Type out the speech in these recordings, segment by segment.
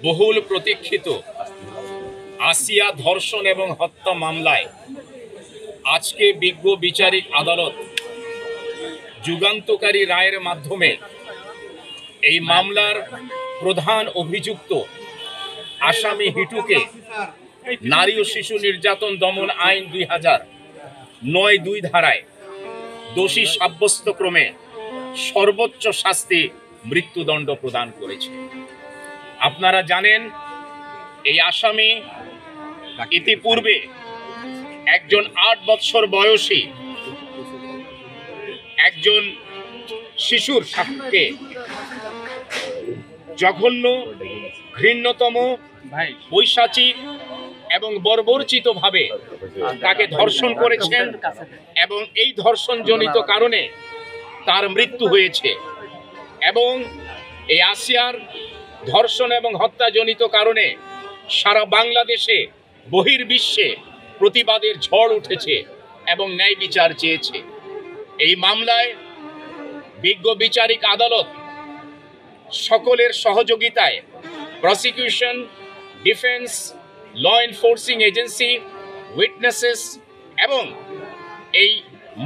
বহুল প্রতীক্ষিত আসিয়া ধর্ষণ এবং হত্যা মামলায় আজকে বিজ্ঞ বিচারিক আদালত যুগান্তকারী রায়ের মাধ্যমে এই মামলার প্রধান অভিযুক্ত আসামি হিটুকে নারী ও শিশু নির্যাতন দমন আইন 2009-2 ধারায় দোষী সাব্যস্ত ক্রমে সর্বোচ্চ শাস্তি মৃত্যুদণ্ড প্রদান করেছে। আপনারা জানেন এই আসামি ইতিপূর্বে একজন 8 বছর বয়সী একজন শিশুর সাথে জঘন্য, ঘৃণ্যতম, পৈশাচিক এবং বর্বরচিত ভাবে তাকে ধর্ষণ করেছেন এবং এই ধর্ষণজনিত কারণে তার মৃত্যু হয়েছে। এবং এই আসিয়ার ধর্ষণ এবং হত্যাজনিত কারণে সারা বাংলাদেশে বহির্বিশ্বে প্রতিবাদের ঝড় উঠেছে এবং ন্যায় বিচার চেয়েছে। এই মামলায় বিজ্ঞ বিচারিক আদালত সকলের সহযোগিতায় prosecution, defence, law enforcing agency, witnesses এবং এই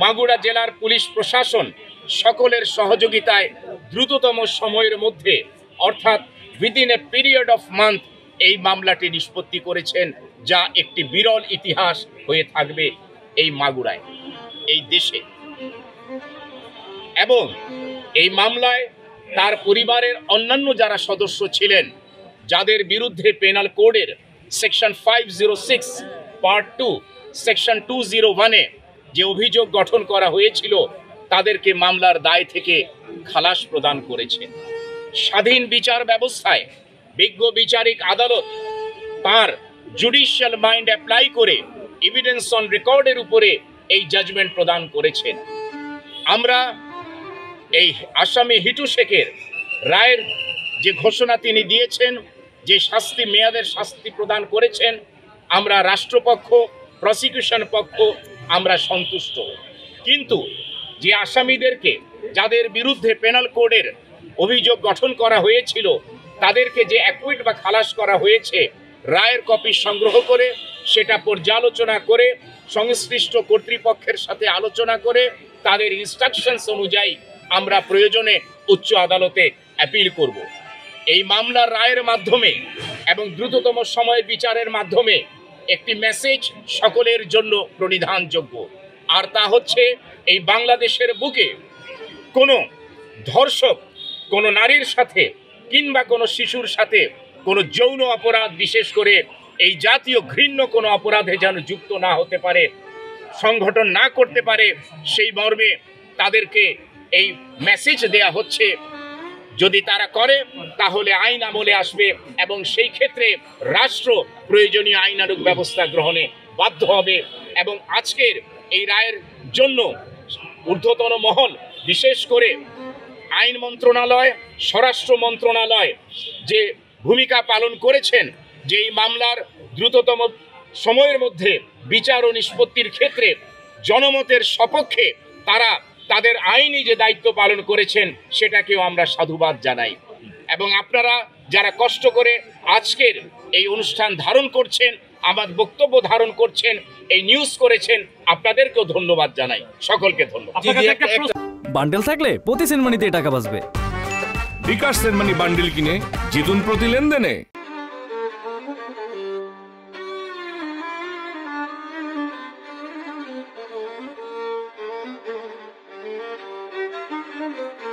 মাগুরা জেলার পুলিশ প্রশাসন সকলের সহযোগিতায় দ্রুততম সময়ের মধ্যে অর্থাৎ within a period of month এই মামলাটি নিষ্পত্তি করেছেন, যা একটি বিরল ইতিহাস হয়ে থাকবে এই মাগুরায়, এই দেশে। এবং এই মামলায় তার পরিবারের অন্যান্য যারা সদস্য ছিলেন, যাদের বিরুদ্ধে পেনাল কোডের সেকশন 506 পার্ট 2 সেকশন 201-এ যে অভিযোগ গঠন করা হয়েছিল, তাদেরকে মামলার দায় থেকে খালাস প্রদান করেছে। স্বাধীন বিচার ব্যবস্থায় বিজ্ঞ বিচারিক আদালত তার জুডিশিয়াল মাইন্ড অ্যাপ্লাই করে এভিডেন্স অন রেকর্ডের উপরে এই জাজমেন্ট প্রদান করেছেন। আমরা এই আসামি হিটু শেখের রায়ের যে ঘোষণা তিনি দিয়েছেন, যে শাস্তি মেয়াদের শাস্তি প্রদান করেছেন, আমরা রাষ্ট্রপক্ষ, প্রসিকিউশন পক্ষ আমরা সন্তুষ্ট। কিন্তু যে আসামিদেরকে, যাদের বিরুদ্ধে পেনাল কোডের অভিযোগ গঠন করা হয়েছিল, তাদেরকে যে অ্যাকুইট বা খালাস করা হয়েছে, রায়ের কপি সংগ্রহ করে সেটা পর্যালোচনা করে সংশ্লিষ্ট কর্তৃপক্ষের সাথে আলোচনা করে তাদের ইনস্ট্রাকশনস অনুযায়ী আমরা প্রয়োজনে উচ্চ আদালতে অ্যাপিল করব। এই মামলার রায়ের মাধ্যমে এবং দ্রুততম সময়ের বিচারের মাধ্যমে একটি মেসেজ সকলের জন্য প্রণিধানযোগ্য, আর তা হচ্ছে এই বাংলাদেশের বুকে কোনো ধর্ষক কোনো নারীর সাথে কিংবা কোনো শিশুর সাথে কোনো যৌন অপরাধ, বিশেষ করে এই জাতীয় ঘৃণ্য কোনো অপরাধে যেন যুক্ত না হতে পারে, সংগঠন না করতে পারে, সেই মর্মে তাদেরকে এই মেসেজ দেয়া হচ্ছে। যদি তারা করে তাহলে আইন আমলে আসবে এবং সেই ক্ষেত্রে রাষ্ট্র প্রয়োজনীয় আইনানুগ ব্যবস্থা গ্রহণে বাধ্য হবে। এবং আজকের এই রায়ের জন্য ঊর্ধ্বতন মহল, বিশেষ করে আইন মন্ত্রণালয়, স্বরাষ্ট্র মন্ত্রণালয় যে ভূমিকা পালন করেছেন, যে এই মামলার দ্রুততম সময়ের মধ্যে বিচার ও নিষ্পত্তির ক্ষেত্রে জনমতের সপক্ষে তারা তাদের আইনি যে দায়িত্ব পালন করেছেন, সেটাকেও আমরা সাধুবাদ জানাই। এবং আপনারা যারা কষ্ট করে আজকের এই অনুষ্ঠান ধারণ করছেন, আমার বক্তব্য ধারণ করছেন, এই নিউজ করেছেন, আপনাদেরকেও ধন্যবাদ জানাই। সকলকে ধন্যবাদ। বান্ডেল থাকলে প্রতি সেনমানিতে টাকা বাঁচবে। বিকাশ সেনমানি বান্ডেল কিনে জিতুন প্রতি লেনদেনে। Thank you.